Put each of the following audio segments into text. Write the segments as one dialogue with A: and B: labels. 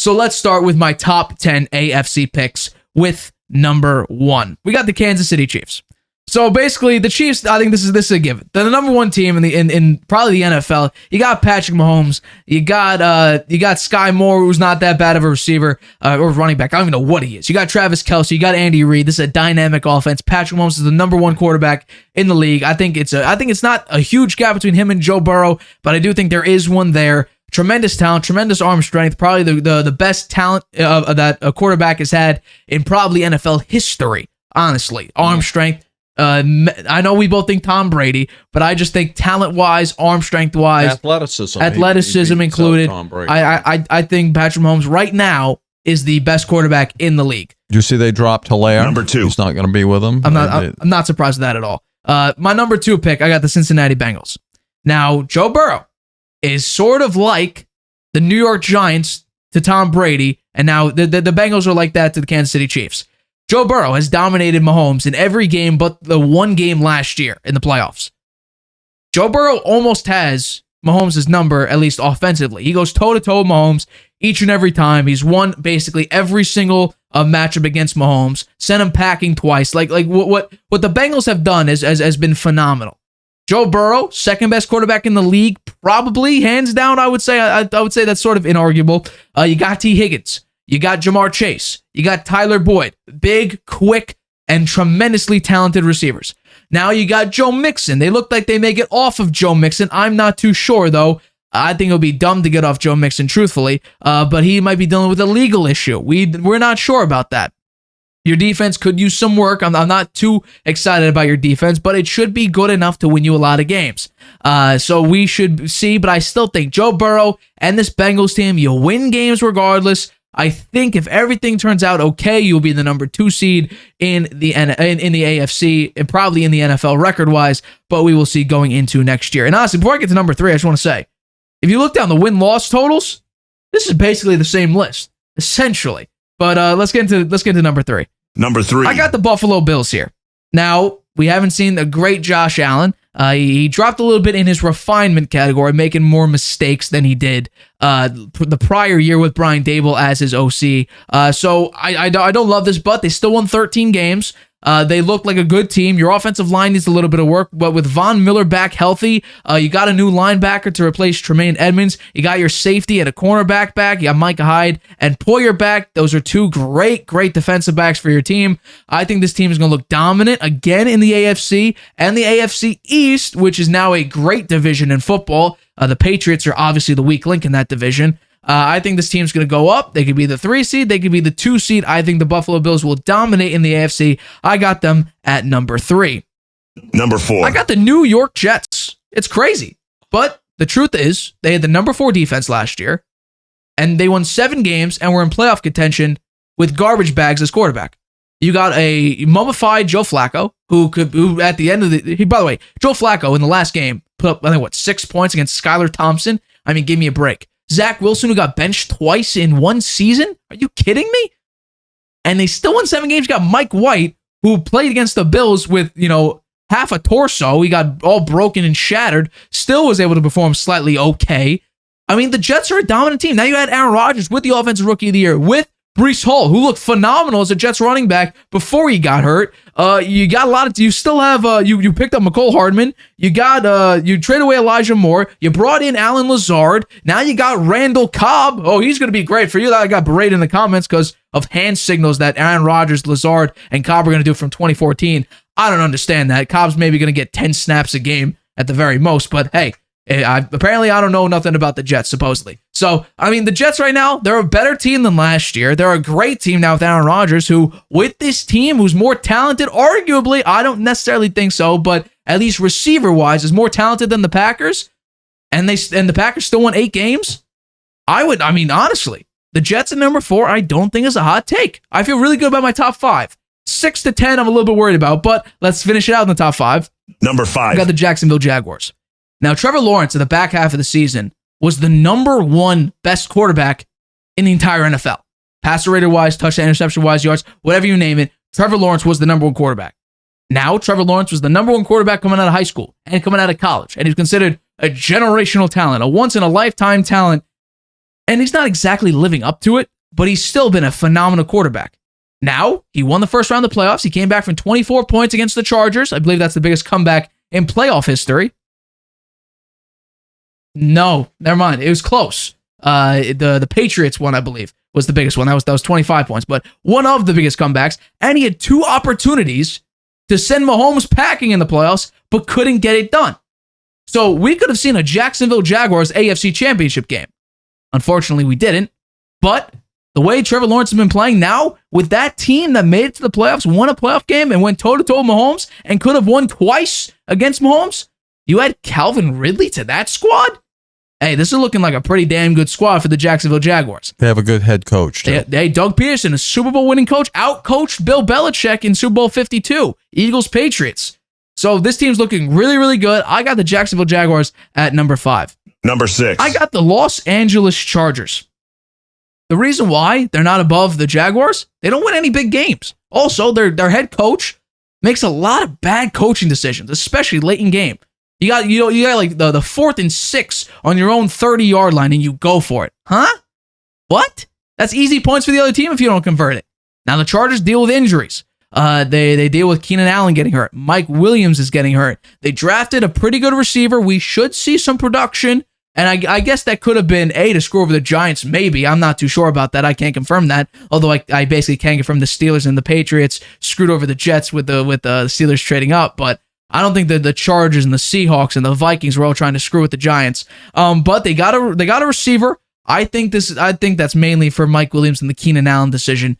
A: So let's start with my top 10 AFC picks with number 1. We got the Kansas City Chiefs. So basically, the Chiefs, I think this is a given. They're the number 1 team in probably the NFL. You got Patrick Mahomes. You got Sky Moore, who's not that bad of a receiver or running back. I don't even know what he is. You got Travis Kelce. You got Andy Reid. This is a dynamic offense. Patrick Mahomes is the number 1 quarterback in the league. I think it's not a huge gap between him and Joe Burrow, but I do think there is one there. Tremendous talent, tremendous arm strength, probably the best talent that a quarterback has had in probably NFL history, honestly. Arm strength. I know we both think Tom Brady, but I just think talent-wise, arm strength-wise, athleticism included, Tom Brady. I think Patrick Mahomes right now is the best quarterback in the league.
B: Did you see they dropped Hilaire?
C: Number 2.
B: He's not going to be with them.
A: I'm not surprised with that at all. My number 2 pick, I got the Cincinnati Bengals. Now, Joe Burrow is sort of like the New York Giants to Tom Brady, and now the Bengals are like that to the Kansas City Chiefs. Joe Burrow has dominated Mahomes in every game but the one game last year in the playoffs. Joe Burrow almost has Mahomes' number, at least offensively. He goes toe-to-toe with Mahomes each and every time. He's won basically every single matchup against Mahomes, sent him packing twice. Like what the Bengals have done has been phenomenal. Joe Burrow, second best quarterback in the league, probably hands down. I would say that's sort of inarguable. You got T. Higgins, you got Jamar Chase, you got Tyler Boyd, big, quick, and tremendously talented receivers. Now you got Joe Mixon. They look like they may get off of Joe Mixon. I'm not too sure though. I think it would be dumb to get off Joe Mixon, truthfully. But he might be dealing with a legal issue. We're not sure about that. Your defense could use some work. I'm not too excited about your defense, but it should be good enough to win you a lot of games. So we should see, but I still think Joe Burrow and this Bengals team, you'll win games regardless. I think if everything turns out okay, you'll be the number 2 seed in the AFC and probably in the NFL record-wise, but we will see going into next year. And honestly, before I get to number 3, I just want to say, if you look down the win-loss totals, this is basically the same list, essentially. But let's get into number 3.
C: Number 3.
A: I got the Buffalo Bills here. Now, we haven't seen a great Josh Allen. He dropped a little bit in his refinement category, making more mistakes than he did the prior year with Brian Daboll as his OC. So I don't love this, but they still won 13 games. They look like a good team. Your offensive line needs a little bit of work, but with Von Miller back healthy, you got a new linebacker to replace Tremaine Edmonds. You got your safety and a cornerback back. You got Micah Hyde and Poyer back. Those are 2 great defensive backs for your team. I think this team is going to look dominant again in the AFC and the AFC East, which is now a great division in football. The Patriots are obviously the weak link in that division. I think this team's going to go up. They could be the 3 seed. They could be the 2 seed. I think the Buffalo Bills will dominate in the AFC. I got them at number 3.
C: Number 4.
A: I got the New York Jets. It's crazy. But the truth is, they had the number 4 defense last year, and they won 7 games and were in playoff contention with garbage bags as quarterback. You got a mummified Joe Flacco, who at the end of by the way, Joe Flacco in the last game put up, 6 points against Skylar Thompson? I mean, give me a break. Zach Wilson, who got benched twice in one season? Are you kidding me? And they still won 7 games. You got Mike White, who played against the Bills with, half a torso. He got all broken and shattered. Still was able to perform slightly okay. I mean, the Jets are a dominant team. Now you had Aaron Rodgers with the Offensive Rookie of the Year, with Breece Hall, who looked phenomenal as a Jets running back before he got hurt. You got a lot of. You still have. You picked up McCole Hardman. You got. You traded away Elijah Moore. You brought in Alan Lazard. Now you got Randall Cobb. Oh, he's going to be great for you. I got berated in the comments because of hand signals that Aaron Rodgers, Lazard, and Cobb are going to do from 2014. I don't understand that. Cobb's maybe going to get 10 snaps a game at the very most, but hey. Apparently, I don't know nothing about the Jets, supposedly. So, I mean, the Jets right now, they're a better team than last year. They're a great team now with Aaron Rodgers, who, with this team, who's more talented, arguably, I don't necessarily think so, but at least receiver-wise, is more talented than the Packers, and the Packers still won 8 games. Honestly, the Jets at number 4, I don't think is a hot take. I feel really good about my top 5. 6 to 10, I'm a little bit worried about, but let's finish it out in the top 5.
C: Number 5.
A: I got the Jacksonville Jaguars. Now, Trevor Lawrence in the back half of the season was the number 1 best quarterback in the entire NFL. Passer rated-wise, touchdown, interception-wise, yards, whatever you name it, Trevor Lawrence was the number 1 quarterback. Now, Trevor Lawrence was the number 1 quarterback coming out of high school and coming out of college, and he's considered a generational talent, a once-in-a-lifetime talent, and he's not exactly living up to it. but he's still been a phenomenal quarterback. Now, he won the first round of the playoffs. He came back from 24 points against the Chargers. I believe that's the biggest comeback in playoff history. No, never mind. It was close. The Patriots one, I believe, was the biggest one. That was 25 points, but one of the biggest comebacks. And he had 2 opportunities to send Mahomes packing in the playoffs, but couldn't get it done. So we could have seen a Jacksonville Jaguars AFC Championship game. Unfortunately, we didn't. But the way Trevor Lawrence has been playing now, with that team that made it to the playoffs, won a playoff game, and went toe-to-toe with Mahomes, and could have won twice against Mahomes, you add Calvin Ridley to that squad? Hey, this is looking like a pretty damn good squad for the Jacksonville Jaguars.
B: They have a good head coach, too.
A: Doug Peterson, a Super Bowl winning coach, out-coached Bill Belichick in Super Bowl 52, Eagles-Patriots. So this team's looking really, really good. I got the Jacksonville Jaguars at number 5.
C: Number 6.
A: I got the Los Angeles Chargers. The reason why they're not above the Jaguars, they don't win any big games. Also, their head coach makes a lot of bad coaching decisions, especially late in game. You got like the 4th and 6 on your own 30-yard line, and you go for it. Huh? What? That's easy points for the other team if you don't convert it. Now the Chargers deal with injuries. They deal with Keenan Allen getting hurt. Mike Williams is getting hurt. They drafted a pretty good receiver. We should see some production. And I guess that could have been to screw over the Giants, maybe. I'm not too sure about that. I can't confirm that. Although I basically can confirm the Steelers and the Patriots screwed over the Jets with the Steelers trading up. But I don't think that the Chargers and the Seahawks and the Vikings were all trying to screw with the Giants. But they got a receiver. I think that's mainly for Mike Williams and the Keenan Allen decision.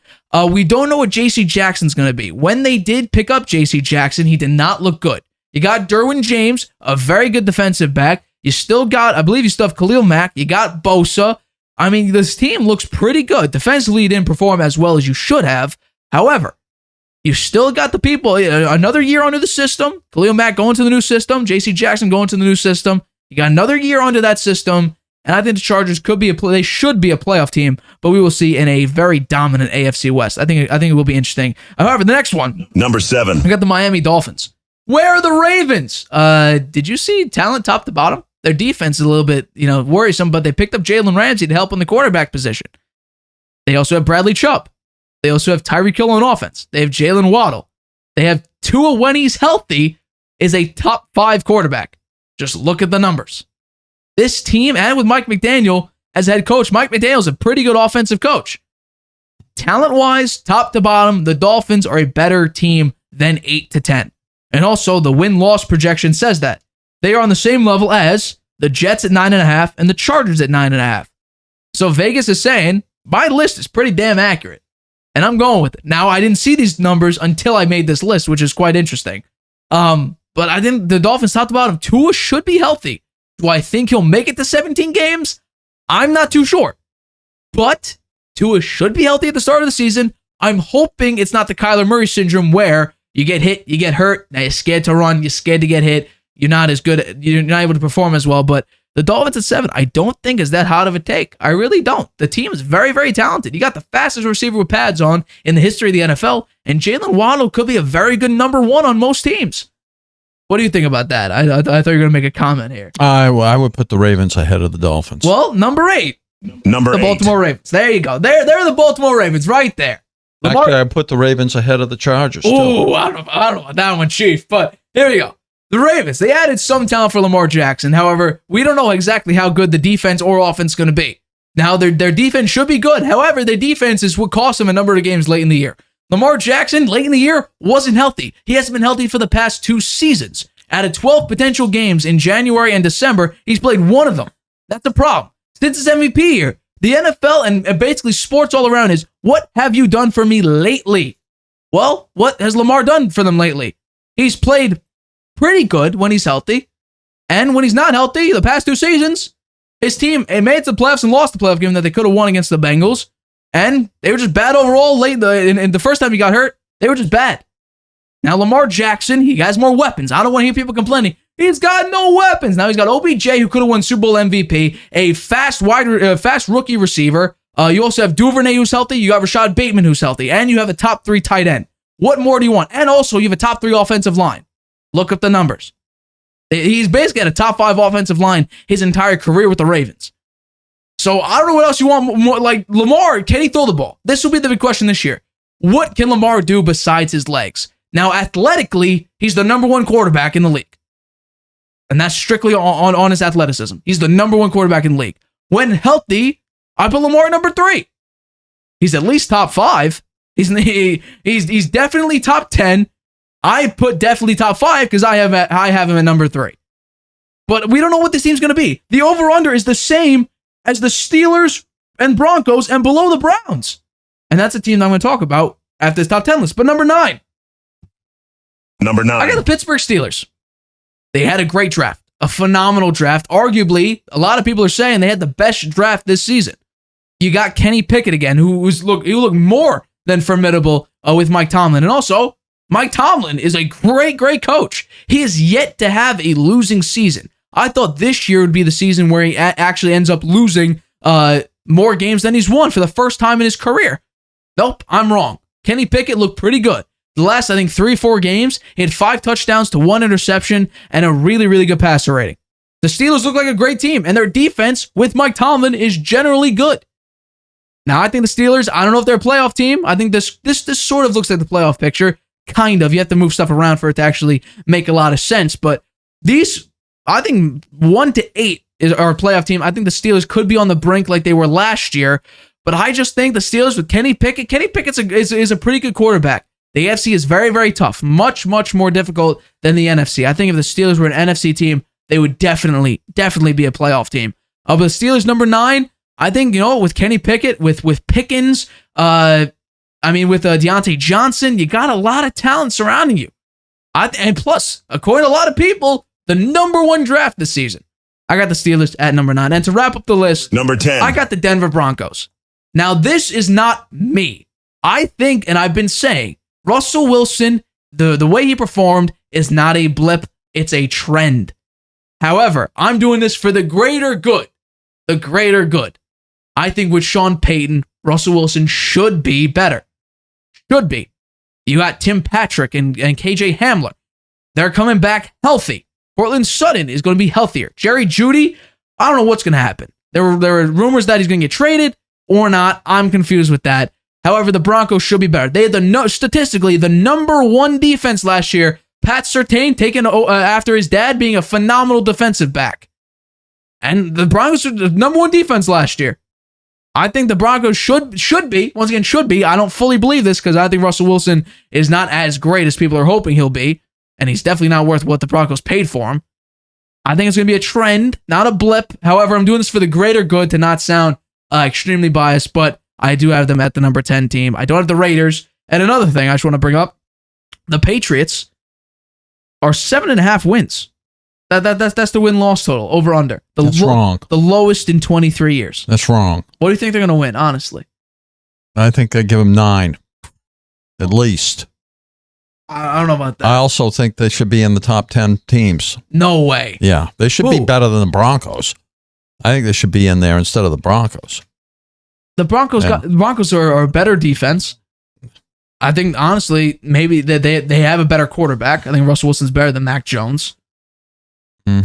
A: We don't know what J.C. Jackson's going to be. When they did pick up J.C. Jackson, he did not look good. You got Derwin James, a very good defensive back. You still got, I believe you still have Khalil Mack. You got Bosa. I mean, this team looks pretty good. Defensively, you didn't perform as well as you should have. However, you still got the people. Another year under the system. Khalil Mack going to the new system. J.C. Jackson going to the new system. You got another year under that system. And I think the Chargers they should be a playoff team, but we will see in a very dominant AFC West. I think it will be interesting. However, the next one.
C: Number 7.
A: We got the Miami Dolphins. Where are the Ravens? Did you see talent top to bottom? Their defense is a little bit, worrisome, but they picked up Jalen Ramsey to help in the quarterback position. They also have Bradley Chubb. They also have Tyreek Hill on offense. They have Jalen Waddle. They have Tua when he's healthy is a top 5 quarterback. Just look at the numbers. This team, and with Mike McDaniel as head coach, Mike McDaniel's a pretty good offensive coach. Talent-wise, top to bottom, the Dolphins are a better team than 8-10. And also, the win-loss projection says that. They are on the same level as the Jets at 9.5 and the Chargers at 9.5. So Vegas is saying, my list is pretty damn accurate. And I'm going with it. Now, I didn't see these numbers until I made this list, which is quite interesting. But I think the Dolphins top to bottom, Tua should be healthy. Do I think he'll make it to 17 games? I'm not too sure. But Tua should be healthy at the start of the season. I'm hoping it's not the Kyler Murray syndrome where you get hit, you get hurt, now you're scared to run, you're scared to get hit, you're not as good, you're not able to perform as well. But the Dolphins at 7, I don't think is that hard of a take. I really don't. The team is very, very talented. You got the fastest receiver with pads on in the history of the NFL, and Jalen Waddle could be a very good number 1 on most teams. What do you think about that? I thought you were going to make a comment here.
B: I would put the Ravens ahead of the Dolphins.
A: Well, number 8.
C: The
A: Baltimore Ravens. There you go. They're the Baltimore Ravens right there.
B: Actually, I put the Ravens ahead of the Chargers.
A: Oh, I don't know about that one, Chief. But here we go. The Ravens, they added some talent for Lamar Jackson. However, we don't know exactly how good the defense or offense is going to be. Now, their defense should be good. However, their defense is what cost them a number of games late in the year. Lamar Jackson, late in the year, wasn't healthy. He hasn't been healthy for the past 2 seasons. Out of 12 potential games in January and December, he's played 1 of them. That's a problem. Since his MVP year, the NFL and basically sports all around is, what have you done for me lately? Well, what has Lamar done for them lately? He's played pretty good when he's healthy. And when he's not healthy, the past 2 seasons, his team made it to the playoffs and lost the playoff game that they could have won against the Bengals. And they were just bad overall late. In the first time he got hurt, they were just bad. Now, Lamar Jackson, he has more weapons. I don't want to hear people complaining. He's got no weapons. Now, he's got OBJ, who could have won Super Bowl MVP, a fast rookie receiver. You also have Duvernay, who's healthy. You got Rashad Bateman, who's healthy. And you have a top 3 tight end. What more do you want? And also, you have a top 3 offensive line. Look up the numbers. He's basically had a top 5 offensive line his entire career with the Ravens. So I don't know what else you want more. Like Lamar, can he throw the ball? This will be the big question this year. What can Lamar do besides his legs? Now, athletically, he's the number one quarterback in the league. And that's strictly on his athleticism. He's the number one quarterback in the league. When healthy, I put Lamar at number 3. He's at least top 5. He's definitely top 10. I put definitely top 5 because I have him at number 3. But we don't know what this team's going to be. The over-under is the same as the Steelers and Broncos and below the Browns. And that's a team that I'm going to talk about after this top 10 list. But number 9.
C: Number 9.
A: I got the Pittsburgh Steelers. They had a great draft, a phenomenal draft. Arguably, a lot of people are saying they had the best draft this season. You got Kenny Pickett again, who looked more than formidable with Mike Tomlin. And also, Mike Tomlin is a great, great coach. He is yet to have a losing season. I thought this year would be the season where he actually ends up losing more games than he's won for the first time in his career. Nope, I'm wrong. Kenny Pickett looked pretty good. The last, I think, 3-4 games, he had 5 touchdowns to 1 interception and a really, really good passer rating. The Steelers look like a great team, and their defense with Mike Tomlin is generally good. Now, I think the Steelers, I don't know if they're a playoff team. I think this sort of looks like the playoff picture. Kind of. You have to move stuff around for it to actually make a lot of sense. But these, I think 1 to 8 are a playoff team. I think the Steelers could be on the brink like they were last year. But I just think the Steelers with Kenny Pickett is a pretty good quarterback. The AFC is very, very tough. Much, much more difficult than the NFC. I think if the Steelers were an NFC team, they would definitely be a playoff team. But the Steelers, number 9, I think, with Kenny Pickett, with Pickens, with Deontay Johnson, you got a lot of talent surrounding you. And plus, according to a lot of people, the number 1 draft this season. I got the Steelers at number 9. And to wrap up the list,
C: Number 10.
A: I got the Denver Broncos. Now, this is not me. I think, and I've been saying, Russell Wilson, the way he performed is not a blip, it's a trend. However, I'm doing this for the greater good. The greater good. I think with Sean Payton, Russell Wilson should be better. Should be. You got Tim Patrick and KJ Hamler. They're coming back healthy. Cortland Sutton is going to be healthier. Jerry Jeudy, I don't know what's going to happen. There were rumors that he's going to get traded or not. I'm confused with that. However, the Broncos should be better. They had statistically the number 1 defense last year. Pat Surtain taken after his dad being a phenomenal defensive back. And the Broncos are the number 1 defense last year. I think the Broncos should be. Once again, should be. I don't fully believe this because I think Russell Wilson is not as great as people are hoping he'll be. And he's definitely not worth what the Broncos paid for him. I think it's going to be a trend, not a blip. However, I'm doing this for the greater good to not sound extremely biased, but I do have them at the number 10 team. I don't have the Raiders. And another thing I just want to bring up, the Patriots are 7.5 wins. That's the win-loss total, over under.
B: That's wrong.
A: The lowest in 23 years.
B: That's wrong.
A: What do you think they're going to win, honestly?
B: I think I'd give them 9, at least.
A: I don't know about that.
B: I also think they should be in the top 10 teams.
A: No way.
B: Yeah, they should be better than the Broncos. I think they should be in there instead of the Broncos.
A: The Broncos are a better defense. I think, honestly, maybe they have a better quarterback. I think Russell Wilson's better than Mac Jones.
B: I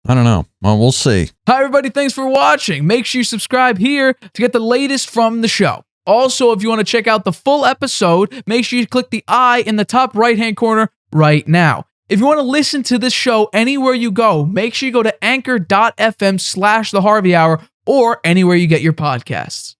B: don't know. Well, we'll see.
A: Hi, everybody. Thanks for watching. Make sure you subscribe here to get the latest from the show. Also, if you want to check out the full episode, make sure you click the I in the top right-hand corner right now. If you want to listen to this show anywhere you go, make sure you go to anchor.fm/The Harvey Hour or anywhere you get your podcasts.